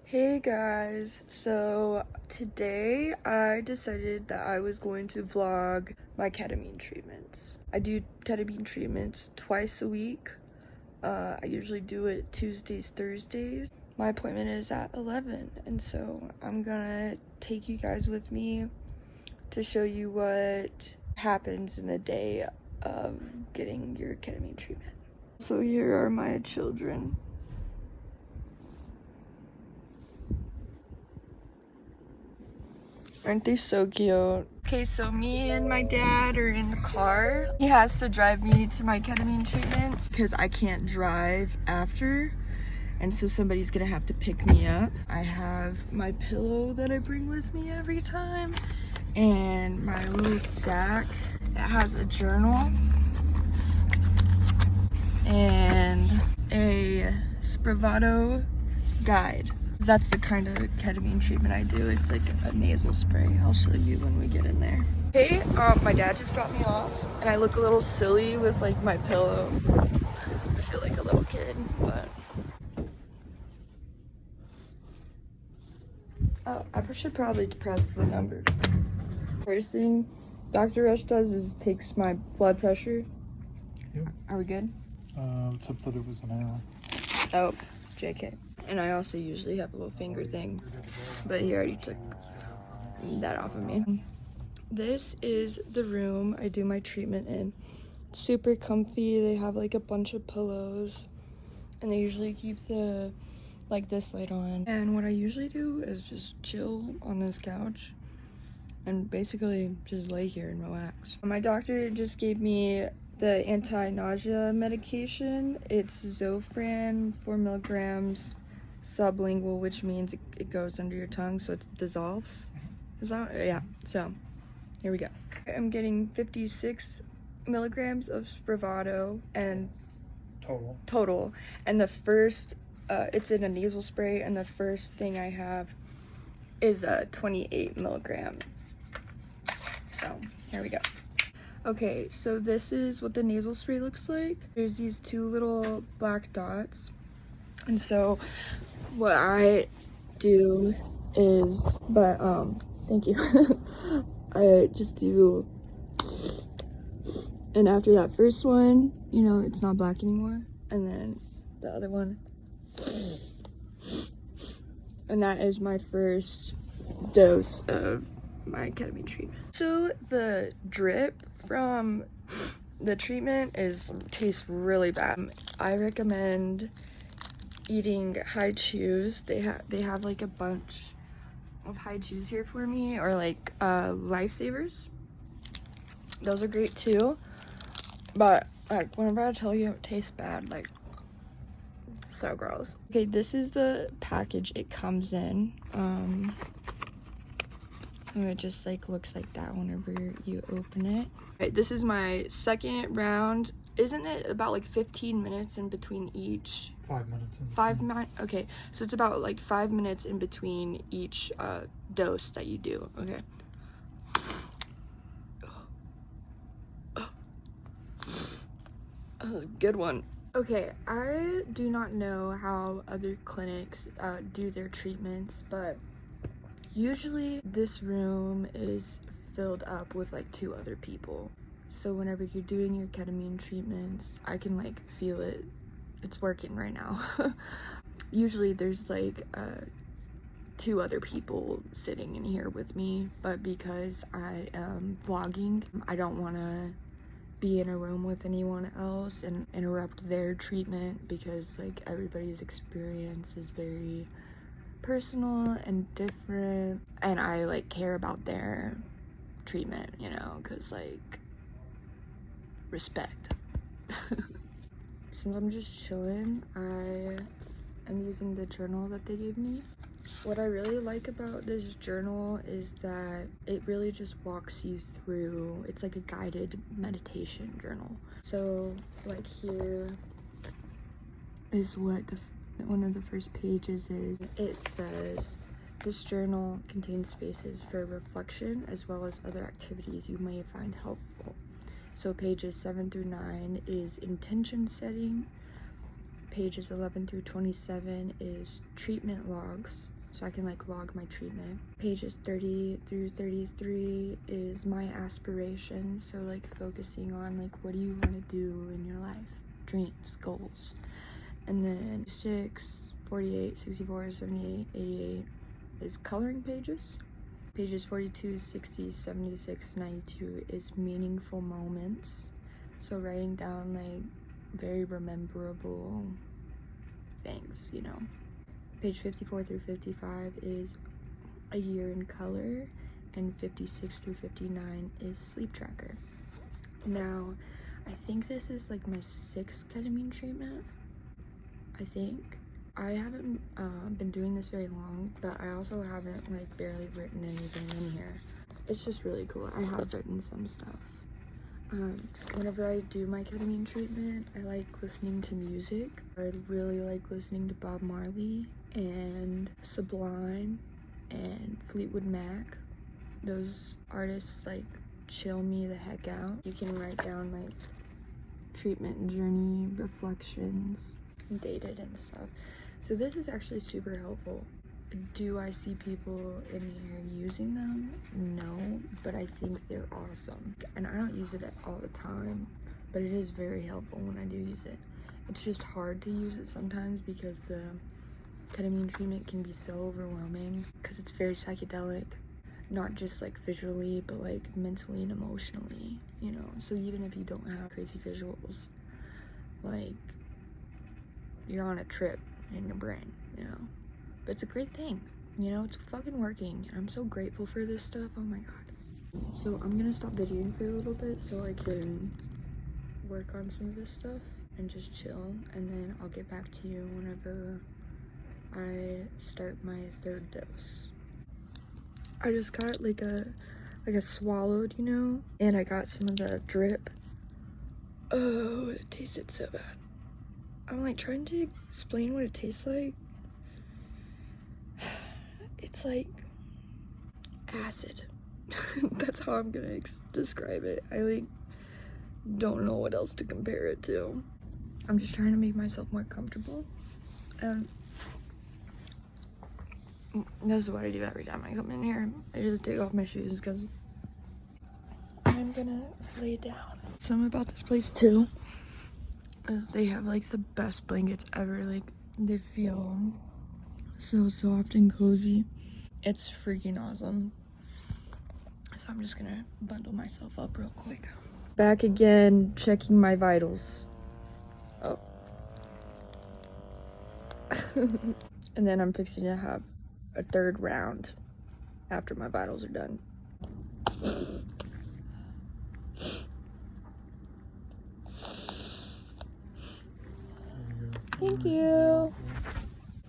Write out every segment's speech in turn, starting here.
Hey guys, so today I decided that I was going to vlog my ketamine treatments. I do ketamine treatments twice a week. I usually do it Tuesdays, Thursdays. My appointment is at 11, and so I'm gonna take you guys with me to show you what happens in the day of getting your ketamine treatment. So here are my children. Aren't they so cute? Okay, so me and my dad are in the car. He has to drive me to my ketamine treatments because I can't drive after. And so somebody's gonna have to pick me up. I have my pillow that I bring with me every time. And my little sack that has a journal. And a Spravato guide. That's the kind of ketamine treatment I do. It's like a nasal spray. I'll show you when we get in there. Hey, my dad just dropped me off, and I look a little silly with like my pillow. I feel like a little kid, but oh, I should probably press the number. First thing Dr. Rush does is takes my blood pressure. Yep. Are we good? Except that it was an error. Oh, JK. And I also usually have a little finger thing, but he already took that off of me. This is the room I do my treatment in. It's super comfy. They have like a bunch of pillows, and they usually keep this light on. And what I usually do is just chill on this couch and basically just lay here and relax. My doctor just gave me the anti-nausea medication. It's Zofran, 4 milligrams sublingual, which means it goes under your tongue, so it dissolves. Is that, yeah, so here we go. I'm getting 56 milligrams of Spravato and total. And the first, it's in a nasal spray, and the first thing I have is a 28 milligram. So here we go. Okay, so this is what the nasal spray looks like. There's these two little black dots. And so what I do is, thank you. I just do, and after that first one, you know, it's not black anymore. And then the other one. And that is my first dose of my ketamine treatment. So the drip from the treatment tastes really bad. I recommend eating high chews. They have like a bunch of high chews here for me, or like lifesavers. Those are great too, but like whenever I tell you it tastes bad, like so gross. Okay, this is the package it comes in. And it just like looks like that whenever you open it. Right, this is my second round. Isn't it about like 15 minutes in between each? 5 minutes. 5 minutes. Okay, so it's about like 5 minutes in between each dose that you do. Okay. That was a good one. Okay, I do not know how other clinics do their treatments, but usually this room is filled up with like 2 other people. So whenever you're doing your ketamine treatments, I can like feel it. It's working right now. Usually there's like 2 other people sitting in here with me, but because I am vlogging, I don't want to be in a room with anyone else and interrupt their treatment, because like everybody's experience is very personal and different, and I like care about their treatment, you know, because like respect. Since I'm just chilling, I am using the journal that they gave me. What I really like about this journal is that it really just walks you through, it's like a guided meditation journal. So like here is what one of the first pages is. It says, this journal contains spaces for reflection as well as other activities you may find helpful. So pages 7 through 9 is intention setting. Pages 11 through 27 is treatment logs. so I can like log my treatment. Pages 30 through 33 is my aspiration, so like focusing on like what do you want to do in your life, dreams, goals. And then 6, 48, 64, 78, 88 is coloring pages. Pages 42, 60, 76, 92 is meaningful moments, so writing down like very rememberable things, you know. Page 54 through 55 is a year in color, and 56 through 59 is sleep tracker. Now, I think this is like my 6th ketamine treatment. I think. I haven't been doing this very long, but I also haven't like barely written anything in here. It's just really cool. I have written some stuff. Whenever I do my ketamine treatment, I like listening to music. I really like listening to Bob Marley and Sublime and Fleetwood Mac. Those artists like chill me the heck out. You can write down like treatment journey reflections, date it and stuff. So this is actually super helpful. Do I see people in here using them? No, but I think they're awesome. And I don't use it all the time, but it is very helpful when I do use it. It's just hard to use it sometimes because the ketamine treatment can be so overwhelming because it's very psychedelic, not just like visually, but like mentally and emotionally, you know? So even if you don't have crazy visuals, like you're on a trip in your brain, you know? But it's a great thing, you know? It's fucking working. And I'm so grateful for this stuff. Oh my god. So I'm gonna stop videoing for a little bit so I can work on some of this stuff and just chill, and then I'll get back to you whenever I start my 3rd dose. I just got like a swallowed, you know? And I got some of the drip. Oh, it tasted so bad. I'm like trying to explain what it tastes like. It's like acid. That's how I'm gonna describe it. I like don't know what else to compare it to. I'm just trying to make myself more comfortable. And this is what I do every time I come in here. I just take off my shoes because I'm gonna lay down. Something about this place too is they have like the best blankets ever. Like they feel so soft and cozy. It's freaking awesome. So I'm just gonna bundle myself up real quick. Back again, checking my vitals. Oh. And then I'm fixing to have a 3rd round after my vitals are done. Thank you.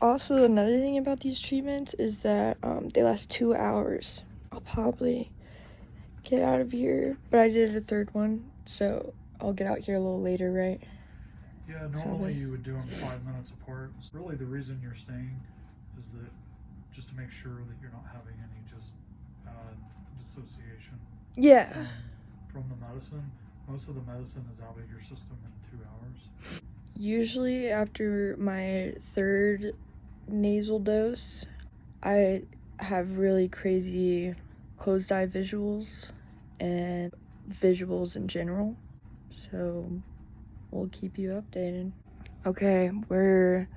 Also, another thing about these treatments is that they last 2 hours. I'll probably get out of here, but I did a 3rd one, so I'll get out here a little later, right? Yeah, normally you would do them 5 minutes apart. Really, the reason you're staying is that just to make sure that you're not having any just dissociation. Yeah. From the medicine. Most of the medicine is out of your system in 2 hours. Usually after my 3rd nasal dose, I have really crazy closed eye visuals and visuals in general. So we'll keep you updated. Okay, we're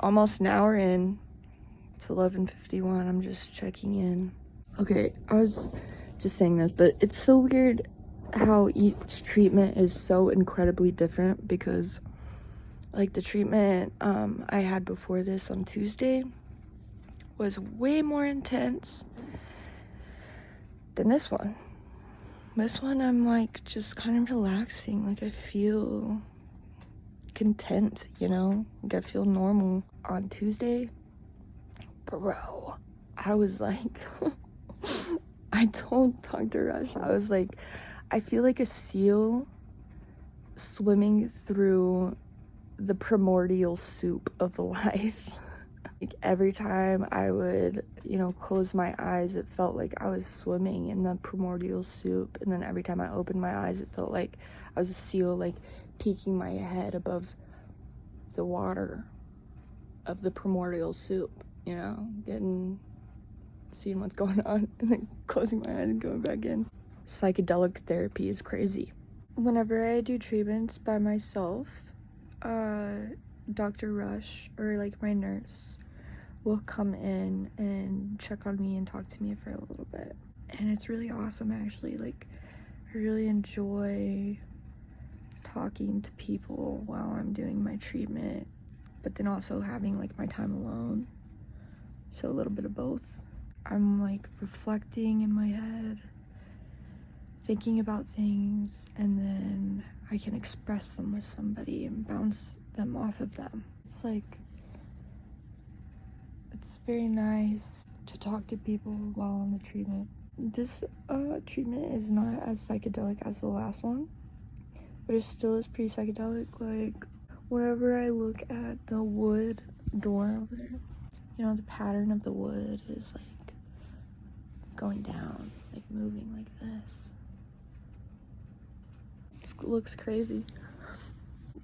almost an hour in. It's 11:51. I'm just checking in. Okay, I was just saying this, but it's so weird how each treatment is so incredibly different because like the treatment I had before this on Tuesday was way more intense than this one. This one I'm like just kind of relaxing. Like I feel content, you know? Like I feel normal. On Tuesday, bro, I was like, I told Dr. Rush, I was like, I feel like a seal swimming through the primordial soup of life. Like every time I would, you know, close my eyes, it felt like I was swimming in the primordial soup. And then every time I opened my eyes, it felt like I was a seal, like peeking my head above the water of the primordial soup. you know, seeing what's going on, and then closing my eyes and going back in. Psychedelic therapy is crazy. Whenever I do treatments by myself, Dr. Rush, or like my nurse, will come in and check on me and talk to me for a little bit. And it's really awesome, actually. Like, I really enjoy talking to people while I'm doing my treatment, but then also having like my time alone. So a little bit of both. I'm like reflecting in my head, thinking about things, and then I can express them with somebody and bounce them off of them. It's like, it's very nice to talk to people while on the treatment. This treatment is not as psychedelic as the last one, but it still is pretty psychedelic. Like, whenever I look at the wood door over there, you know, the pattern of the wood is like going down, like moving like this. It looks crazy.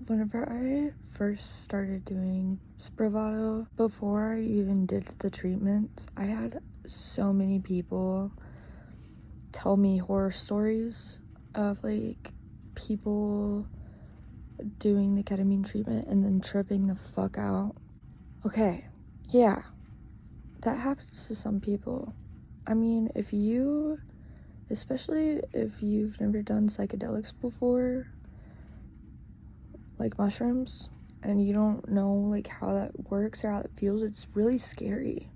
Whenever I first started doing Spravato, before I even did the treatments, I had so many people tell me horror stories of like people doing the ketamine treatment and then tripping the fuck out. Okay, yeah, that happens to some people. I mean, especially if you've never done psychedelics before, like mushrooms, and you don't know like how that works or how it feels, it's really scary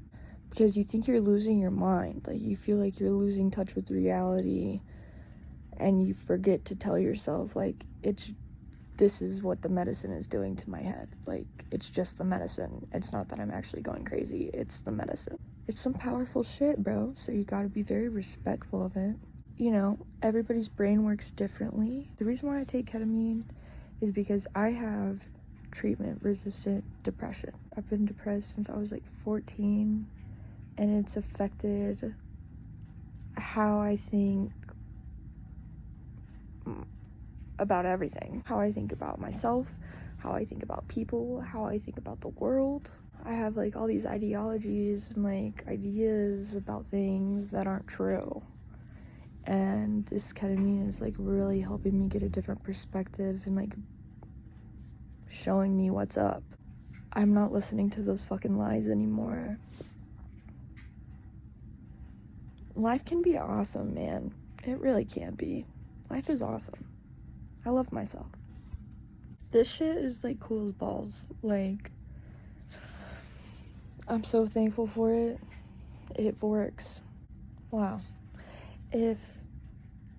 because you think you're losing your mind. Like, you feel like you're losing touch with reality, and you forget to tell yourself like, this is what the medicine is doing to my head. Like, it's just the medicine. It's not that I'm actually going crazy. It's the medicine. It's some powerful shit, bro. So you gotta be very respectful of it. You know, everybody's brain works differently. The reason why I take ketamine is because I have treatment-resistant depression. I've been depressed since I was like 14, and it's affected how I think about everything. How I think about myself, how I think about people, how I think about the world. I have like all these ideologies and like ideas about things that aren't true. And this ketamine is like really helping me get a different perspective and like showing me what's up. I'm not listening to those fucking lies anymore. Life can be awesome, man. It really can be. Life is awesome. I love myself. This shit is like cool as balls. Like, I'm so thankful for it. It works. Wow. If,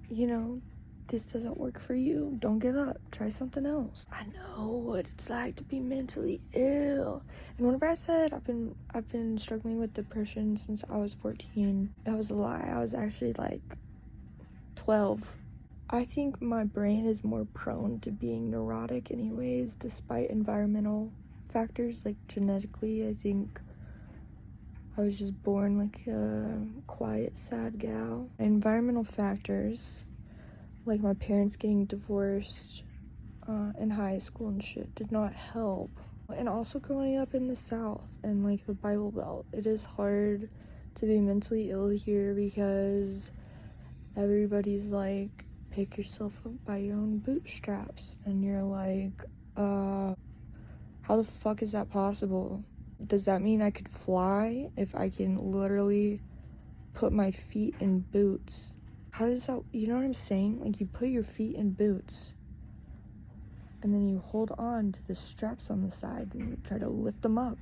you know, this doesn't work for you, don't give up. Try something else. I know what it's like to be mentally ill. And whenever I said I've been struggling with depression since I was 14, that was a lie. I was actually like 12. I think my brain is more prone to being neurotic anyways, despite environmental factors. Like, genetically, I think I was just born like a quiet, sad gal. Environmental factors, like my parents getting divorced in high school and shit, did not help. And also growing up in the South and like the Bible Belt, it is hard to be mentally ill here because everybody's like, pick yourself up by your own bootstraps, and you're like, how the fuck is that possible? Does that mean I could fly if I can literally put my feet in boots? How does that, you know what I'm saying? Like, you put your feet in boots and then you hold on to the straps on the side and you try to lift them up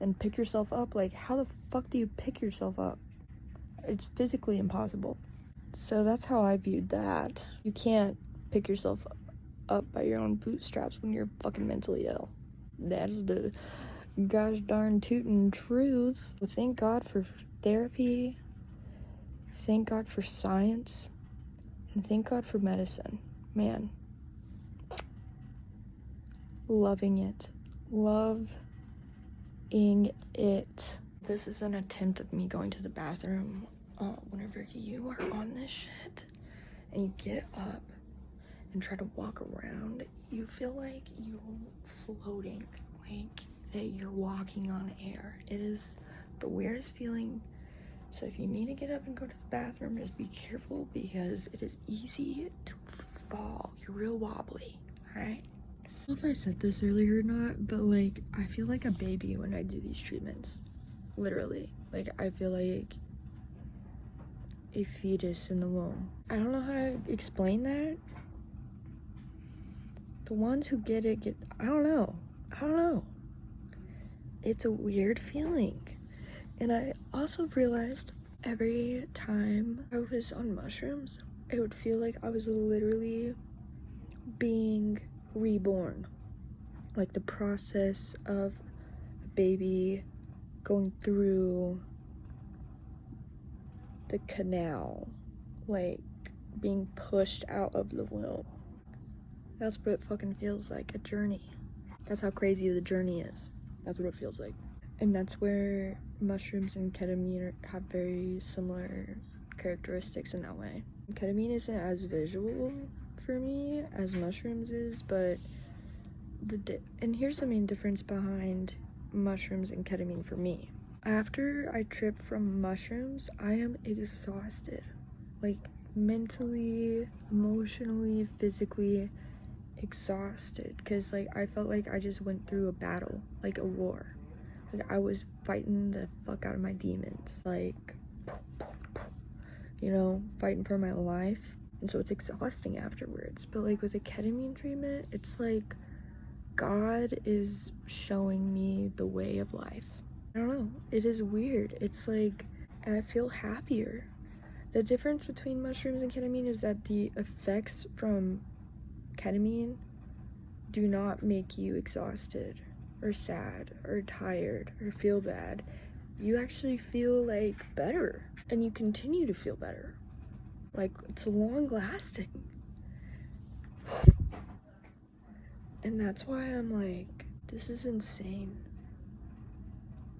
and pick yourself up. Like, how the fuck do you pick yourself up? It's physically impossible. So that's how I viewed that. You can't pick yourself up by your own bootstraps when you're fucking mentally ill. That's the gosh darn tootin' truth. Thank God for therapy. Thank God for science. And thank God for medicine. Man. Loving it. Loving it. This is an attempt of me going to the bathroom. Whenever you are on this shit and you get up and try to walk around, you feel like you're floating. Like, that you're walking on air. It is the weirdest feeling. So if you need to get up and go to the bathroom, just be careful because it is easy to fall. You're real wobbly, alright? I don't know if I said this earlier or not, but like, I feel like a baby when I do these treatments. Literally. Like, I feel like a fetus in the womb. I don't know how to explain that. The ones who get it I don't know. It's a weird feeling. And I also realized every time I was on mushrooms, it would feel like I was literally being reborn. Like the process of a baby going through the canal, like being pushed out of the womb. That's what it fucking feels like, a journey. That's how crazy the journey is. That's what it feels like. And that's where mushrooms and ketamine have very similar characteristics in that way. Ketamine isn't as visual for me as mushrooms is, but and here's the main difference behind mushrooms and ketamine for me. After I trip from mushrooms, I am exhausted. Like, mentally, emotionally, physically exhausted. Because, like, I felt like I just went through a battle, like a war. Like, I was fighting the fuck out of my demons. Like, you know, fighting for my life. And so it's exhausting afterwards. But, like, with a ketamine treatment, it's like God is showing me the way of life. I don't know. It is weird. It's like, and I feel happier. The difference between mushrooms and ketamine is that the effects from ketamine do not make you exhausted or sad or tired or feel bad. You actually feel like better, and you continue to feel better. Like, it's long lasting. And that's why I'm like, this is insane.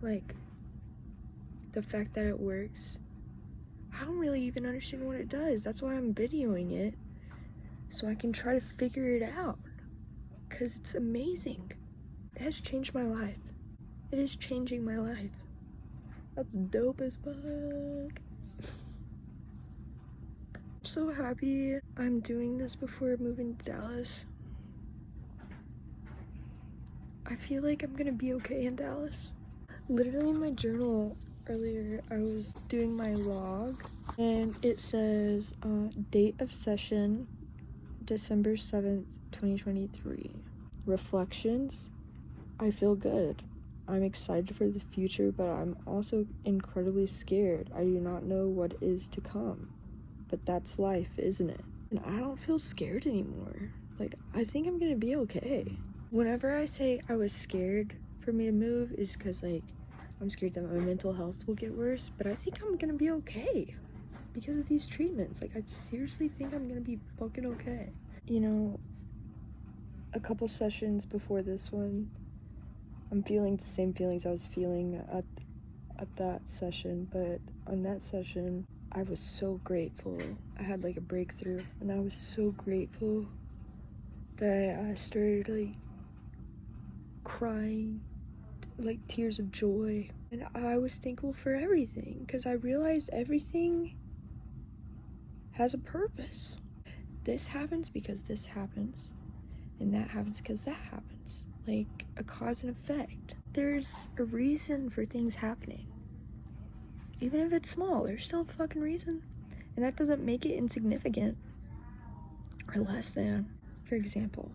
Like, the fact that it works, I don't really even understand what it does. That's why I'm videoing it, so I can try to figure it out, because it's amazing. It has changed my life. It is changing my life. That's dope as fuck. I'm so happy I'm doing this before moving to Dallas. I feel like I'm gonna be okay in Dallas. Literally in my journal earlier, I was doing my log, and it says date of session December 7th, 2023. Reflections: I feel good. I'm excited for the future, but I'm also incredibly scared. I do not know what is to come. But that's life, isn't it? And I don't feel scared anymore. Like, I think I'm gonna be okay. Whenever I say I was scared for me to move, is because, like, I'm scared that my mental health will get worse, but I think I'm gonna be okay because of these treatments. Like, I seriously think I'm gonna be fucking okay. You know, a couple sessions before this one, I'm feeling the same feelings I was feeling at that session, but on that session, I was so grateful. I had like a breakthrough, and I was so grateful that I started like crying, like tears of joy. And I was thankful for everything, because I realized everything has a purpose. This happens because this happens, and that happens because that happens. Like a cause and effect. There's a reason for things happening. Even if it's small, there's still a fucking reason. And that doesn't make it insignificant or less than. For example,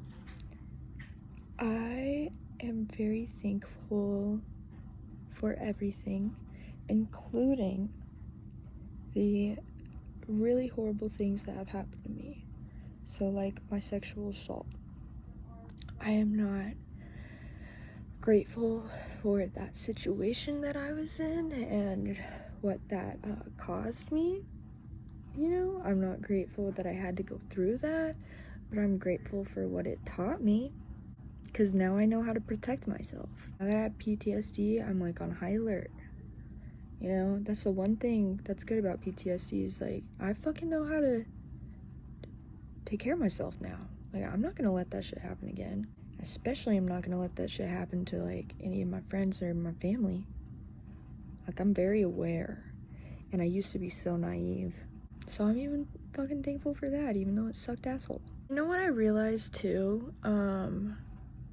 I am very thankful for everything, including the really horrible things that have happened to me. So, like my sexual assault. I am not grateful for that situation that I was in and what that caused me. You know, I'm not grateful that I had to go through that, but I'm grateful for what it taught me, because now I know how to protect myself. Now that I have PTSD, I'm like on high alert. You know, that's the one thing that's good about PTSD is like, I fucking know how to take care of myself now. Like, I'm not gonna let that shit happen again. Especially, I'm not gonna let that shit happen to, like, any of my friends or my family. Like, I'm very aware. And I used to be so naive. So I'm even fucking thankful for that, even though it sucked asshole. You know what I realized, too?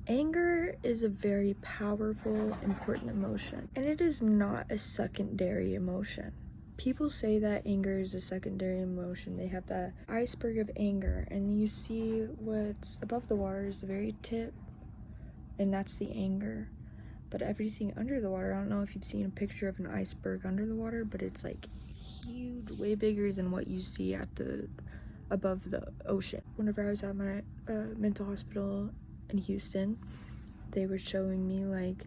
Anger is a very powerful, important emotion. And it is not a secondary emotion. People say that anger is a secondary emotion. They have that iceberg of anger, and you see what's above the water is the very tip, and that's the anger. But everything under the water, I don't know if you've seen a picture of an iceberg under the water, but it's like huge, way bigger than what you see at the above the ocean. Whenever I was at my mental hospital in Houston, they were showing me like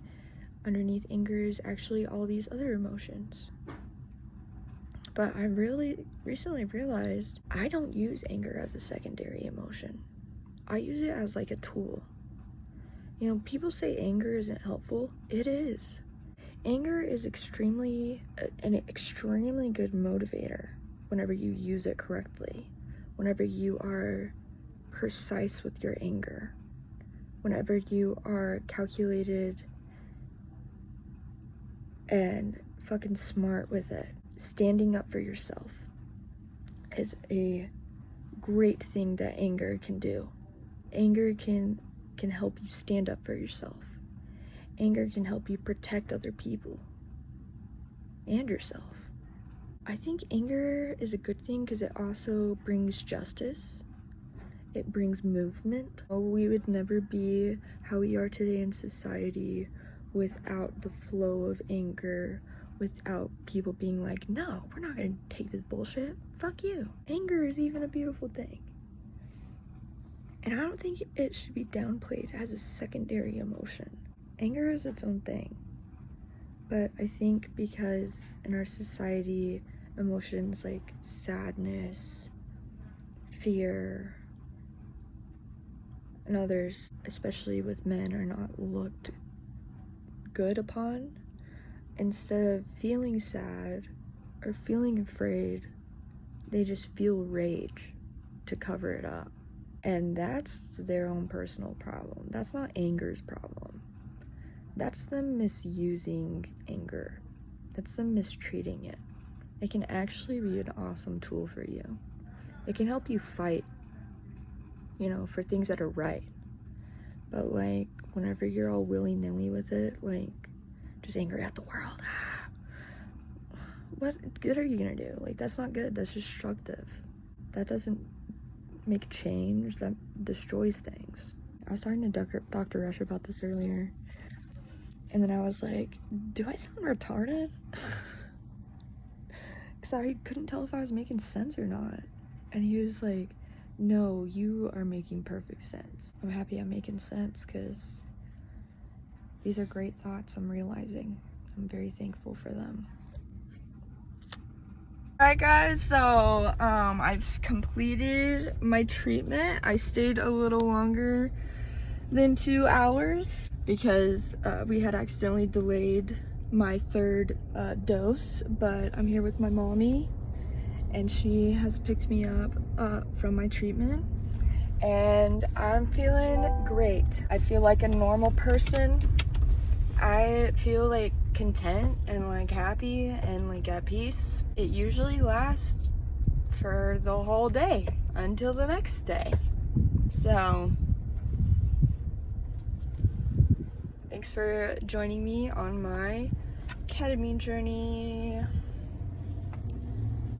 underneath anger is actually all these other emotions. But I really recently realized I don't use anger as a secondary emotion. I use it as like a tool. You know, people say anger isn't helpful. It is. Anger is an extremely good motivator whenever you use it correctly. Whenever you are precise with your anger. Whenever you are calculated and fucking smart with it. Standing up for yourself is a great thing that anger can do. Anger can help you stand up for yourself. Anger can help you protect other people and yourself. I think anger is a good thing because it also brings justice. It brings movement. We would never be how we are today in society without the flow of anger, without people being like, no, we're not gonna take this bullshit. Fuck you. Anger is even a beautiful thing. And I don't think it should be downplayed as a secondary emotion. Anger is its own thing. But I think because in our society, emotions like sadness, fear, and others, especially with men, are not looked good upon. Instead of feeling sad or feeling afraid, they just feel rage to cover it up. And that's their own personal problem. That's not anger's problem. That's them misusing anger. That's them mistreating it. It can actually be an awesome tool for you. It can help you fight, you know, for things that are right. But like, whenever you're all willy-nilly with it, like, just angry at the world. What good are you gonna do? Like, that's not good. That's destructive. That doesn't make change. That destroys things. I was talking to Dr. Rush about this earlier. And then I was like, do I sound retarded? Because I couldn't tell if I was making sense or not. And he was like, no, you are making perfect sense. I'm happy I'm making sense because these are great thoughts I'm realizing. I'm very thankful for them. Alright guys, so I've completed my treatment. I stayed a little longer than 2 hours because we had accidentally delayed my third dose, but I'm here with my mommy and she has picked me up from my treatment and I'm feeling great. I feel like a normal person. I feel like content and like happy and like at peace. It usually lasts for the whole day until the next day. So thanks for joining me on my ketamine journey.